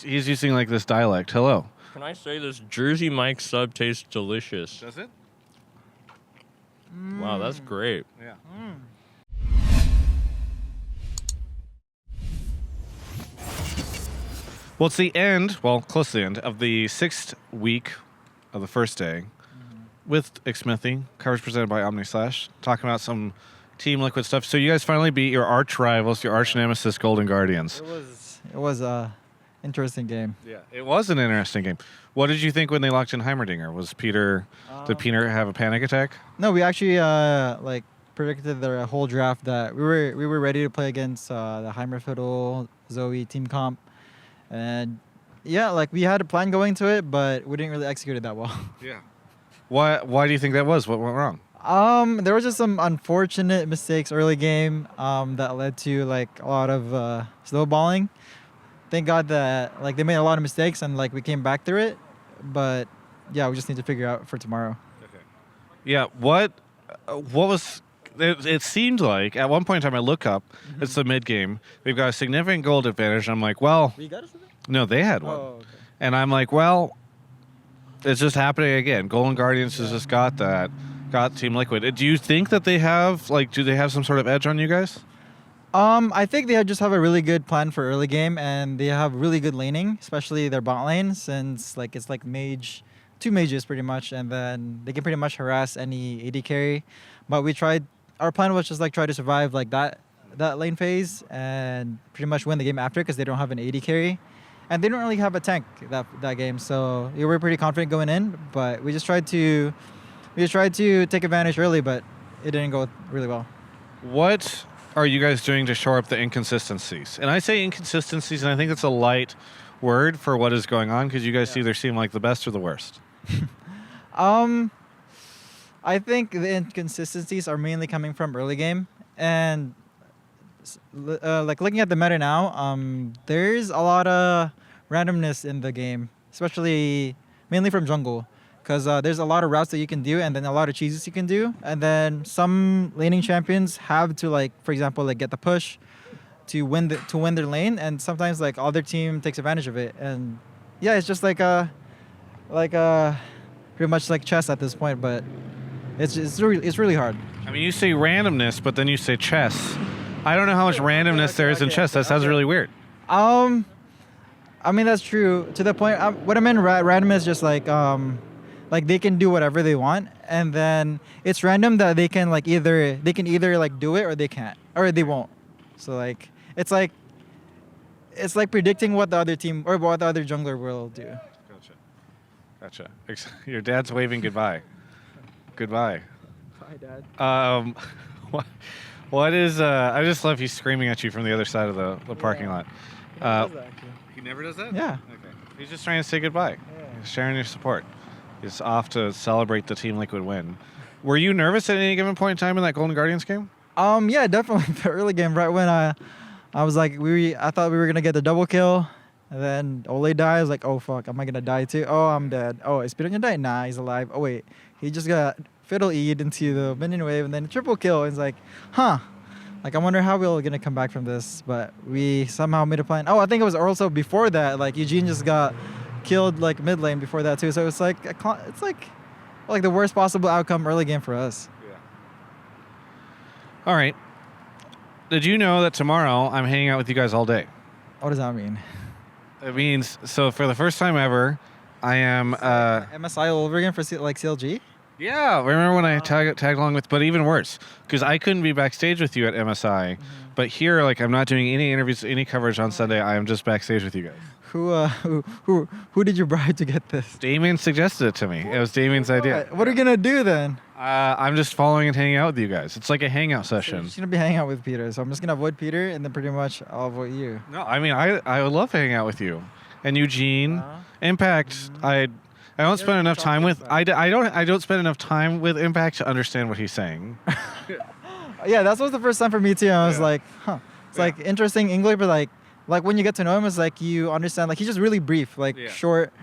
He's using like this dialect. Hello. Can I say this Jersey Mike sub tastes delicious? Does it? Wow, that's great. Yeah. Well, it's the end, close to the end of the 6th week of the first day with Xmithie. Coverage presented by OmniSlash. Talking about some Team Liquid stuff. So you guys finally beat your arch rivals, your arch nemesis, Golden Guardians. It was a interesting game. Yeah, it was an interesting game. What did you think when they locked in Heimerdinger? Did Peter have a panic attack? No, we actually predicted the whole draft that we were ready to play against the Heimerfiddle Zoe team comp. And yeah, we had a plan going to it, but we didn't really execute it that well. Yeah. Why do you think that was? What went wrong? There was just some unfortunate mistakes early game that led to a lot of snowballing. Thank God that they made a lot of mistakes and we came back through it. But yeah, we just need to figure out for tomorrow. Okay. Yeah. What was? It seemed like at one point in time I look up, it's the mid game. We've got a significant gold advantage. And I'm like, well, We got us? no, they had one. Oh, okay. And I'm like, well, it's just happening again. Golden Guardians has just got Team Liquid. Do you think that they have do they have some sort of edge on you guys? I think they just have a really good plan for early game, and they have really good laning, especially their bot lane, since it's mage, 2 mages pretty much, and then they can pretty much harass any AD carry. But our plan was just try to survive that lane phase and pretty much win the game after, because they don't have an AD carry, and they don't really have a tank that game. So we were pretty confident going in, but we just tried to take advantage early, but it didn't go really well. What are you guys doing to shore up the inconsistencies? And I say inconsistencies, and I think that's a light word for what is going on, because you guys either seem like the best or the worst. I think the inconsistencies are mainly coming from early game, and looking at the meta now, there's a lot of randomness in the game, especially mainly from jungle. Because there's a lot of routes that you can do, and then a lot of cheeses you can do. And then some laning champions have to, for example, get the push to win their lane. And sometimes, other team takes advantage of it. And yeah, it's just pretty much like chess at this point. But it's really hard. I mean, you say randomness, but then you say chess. I don't know how much randomness there is in chess. That sounds really weird. I mean, that's true to the point. What I meant random is just they can do whatever they want, and then it's random that they can either do it or they can't, or they won't. So it's predicting what the other team or what the other jungler will do. Gotcha. Your dad's waving goodbye. Goodbye. Bye, Dad. What is? I just love he's screaming at you from the other side of the parking lot. He never does that? Yeah. Okay. He's just trying to say goodbye. Yeah. He's sharing your support. He's off to celebrate the Team Liquid win. Were you nervous at any given point in time in that Golden Guardians game? Yeah, definitely. The early game, right when I was I thought we were gonna get the double kill, and then Ole died. I was like, oh fuck, am I gonna die too? Oh, I'm dead. Oh, is Peter gonna die? Nah, he's alive. Oh wait, he just got fiddle E'd into the minion wave, and then triple kill. And it's huh. I wonder how we're gonna come back from this, but we somehow made a plan. Oh, I think it was also before that. Eugene just got killed mid lane before that too. So it's the worst possible outcome early game for us. Yeah. All right. Did you know that tomorrow I'm hanging out with you guys all day? What does that mean? It means so for the first time ever, I am MSI all over again for CLG. Yeah, remember when I tagged along with, but even worse, because I couldn't be backstage with you at MSI, but here, I'm not doing any interviews, any coverage on Sunday. I am just backstage with you guys. Who did you bribe to get this? Damien suggested it to me. It was Damien's idea. What are you gonna do then? I'm just following and hanging out with you guys. It's like a hangout session. You're just gonna be hanging out with Peter, so I'm just gonna avoid Peter, and then pretty much I'll avoid you. No, I mean I would love hanging out with you and Eugene. Impact. I don't spend enough time with. I don't spend enough time with Impact to understand what he's saying. Yeah, that was the first time for me too. I was like, huh. It's interesting English, but when you get to know him, it's you understand. He's just really brief, short,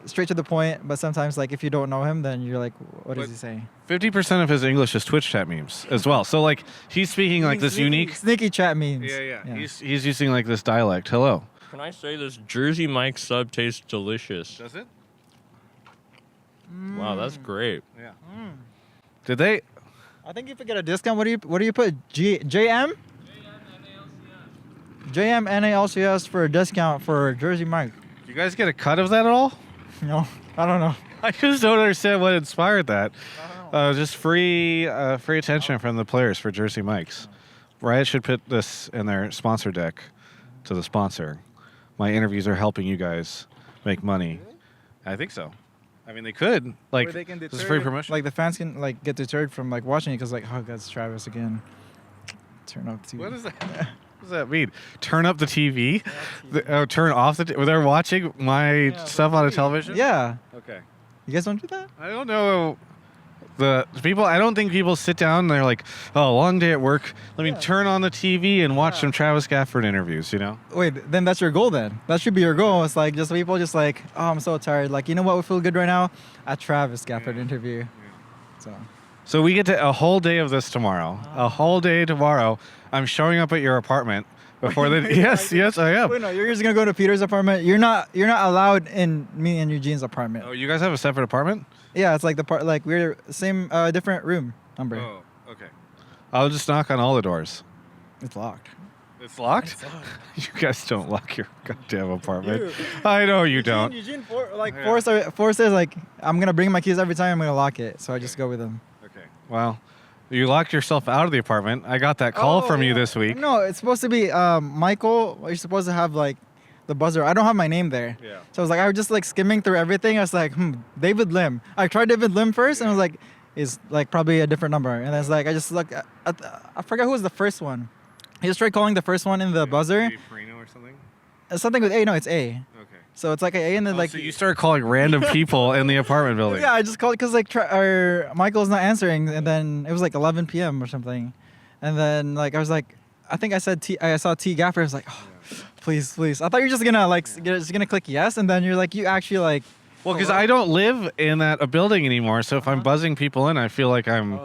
straight to the point. But sometimes, if you don't know him, then you're like, what is he saying? 50% of his English is Twitch chat memes as well. So he's speaking this unique, sneaky chat memes. Yeah. He's using this dialect. Hello. Can I say this Jersey Mike sub tastes delicious? Does it? Wow, that's great. Yeah. Did they? I think if you get a discount, what do you put? JM? JM NALCS for a discount for Jersey Mike. You guys get a cut of that at all? No, I don't know. I just don't understand what inspired that. Just free attention from the players for Jersey Mikes. Riot should put this in their sponsor deck to the sponsor. My interviews are helping you guys make money. Really? I think so. I mean, they could. Like, Or they can this is deter- free promotion. Like the fans can like get deterred from like watching it because like, oh, that's Travis again. Turn off the TV. What is that? What does that mean? Turn up the TV? Turn off the TV? They're watching my stuff on a television? Yeah. Okay. You guys don't do that? I don't know. I don't think people sit down and they're like, oh, long day at work. Let me turn on the TV and watch some Travis Gafford interviews, you know? Wait, then that's your goal then. That should be your goal. It's like just people just like, oh, I'm so tired. Like, you know what would feel good right now? A Travis Gafford interview. So we get to a whole day of this tomorrow. A whole day tomorrow. I'm showing up at your apartment before the. Yes, I am. Wait, no, you're just gonna go to Peter's apartment. You're not allowed in me and Eugene's apartment. Oh, you guys have a separate apartment? Yeah, it's like the part like we're same different room number. Oh, okay. I'll just knock on all the doors. It's locked. It's locked? You guys don't lock your goddamn apartment. I know you don't. Eugene forces like I'm gonna bring my keys every time. I'm gonna lock it, so I just go with him. Okay. Well, you locked yourself out of the apartment. I got that call from you this week. No, it's supposed to be Michael. You're supposed to have like the buzzer. I don't have my name there. Yeah. So I was like, I was just like skimming through everything. I was like, David Lim. I tried David Lim first, and I was like, it's like probably a different number. And I was like, I just looked. I forgot who was the first one. He just tried calling the first one in the buzzer. Freno or something? It's something with A. No, it's A. Okay. So it's like an A, and then like. So you started calling random people in the apartment building. Yeah, I just called because like Michael's not answering, and then it was like 11 p.m. or something, and then like I was like, I think I said I saw T Gafford. I was like, oh, please. I thought you were just gonna like just gonna click yes, and then you're like you actually like. Well, because I don't live in a building anymore, so if I'm buzzing people in, I feel like I'm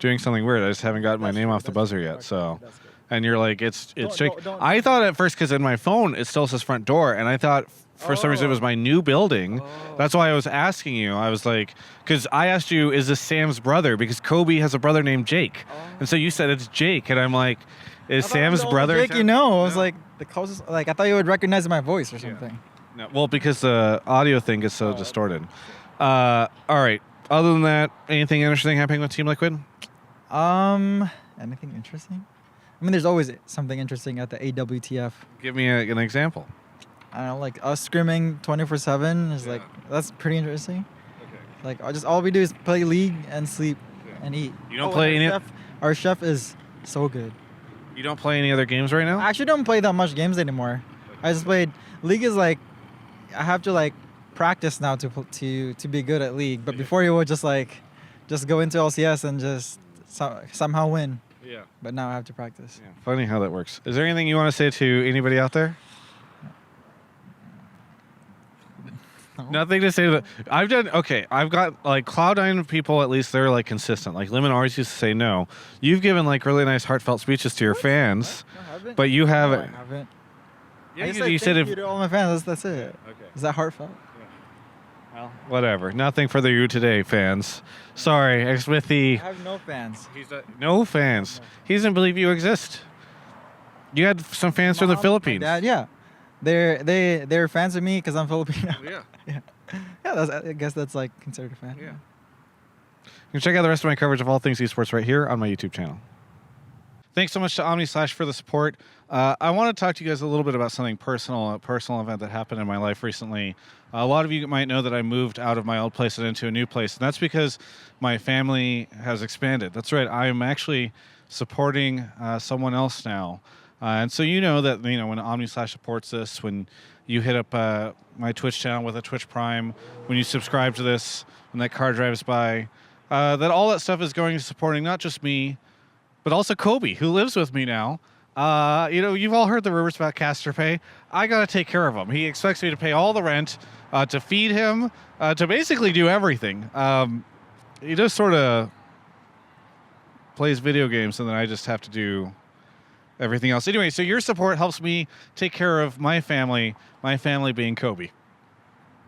doing something weird. I just haven't gotten my name off the buzzer yet. So, and you're like, it's Jake. I thought at first because in my phone it still says front door, and I thought for some reason it was my new building. That's why I was asking you. I was like, because I asked you, is this Sam's brother? Because Kobe has a brother named Jake, and so you said it's Jake, and I'm like, is Sam's brother? Jake, you know, I was like the closest. Like I thought you would recognize my voice or something. No, well, because the audio thing gets so distorted. All right. Other than that, anything interesting happening with Team Liquid? Anything interesting? I mean, there's always something interesting at the AWTF. Give me an example. I don't know, like us scrimming 24/7 is like that's pretty interesting. Okay. Like all we do is play League and sleep and eat. You don't play any. Our chef is so good. You don't play any other games right now? I actually don't play that much games anymore. I just played League. Is like I have to like practice now to be good at League. But before you would just go into LCS and just somehow win. Yeah. But now I have to practice. Yeah. Funny how that works. Is there anything you want to say to anybody out there? No. Nothing to say to that. I've got like Cloud9 people, at least they're like consistent. Like Lemon always used to say no. You've given like really nice heartfelt speeches to your fans, but you haven't. I haven't. Yeah, I you said thank you to all my fans. That's it. Okay. Is that heartfelt? Well, whatever. Nothing for the you today, fans. Sorry, Xmithie. I have no fans. No fans. He doesn't believe you exist. You had some fans from the Philippines. My dad, yeah. They're fans of me because I'm Filipino. Yeah. Yeah, I guess that's like considered a fan. Yeah. You can check out the rest of my coverage of all things esports right here on my YouTube channel. Thanks so much to Omni/ for the support. I want to talk to you guys a little bit about something personal, a personal event that happened in my life recently. A lot of you might know that I moved out of my old place and into a new place, and that's because my family has expanded. That's right, I'm actually supporting someone else now. And so you know that when Omni/ supports this, when you hit up my Twitch channel with a Twitch Prime, when you subscribe to this, when that car drives by, that all that stuff is going to supporting not just me, but also Kobe, who lives with me now. You've all heard the rumors about Caster Pay. I got to take care of him. He expects me to pay all the rent, to feed him, to basically do everything. He just sort of plays video games, and then I just have to do everything else. Anyway, so your support helps me take care of my family being Kobe.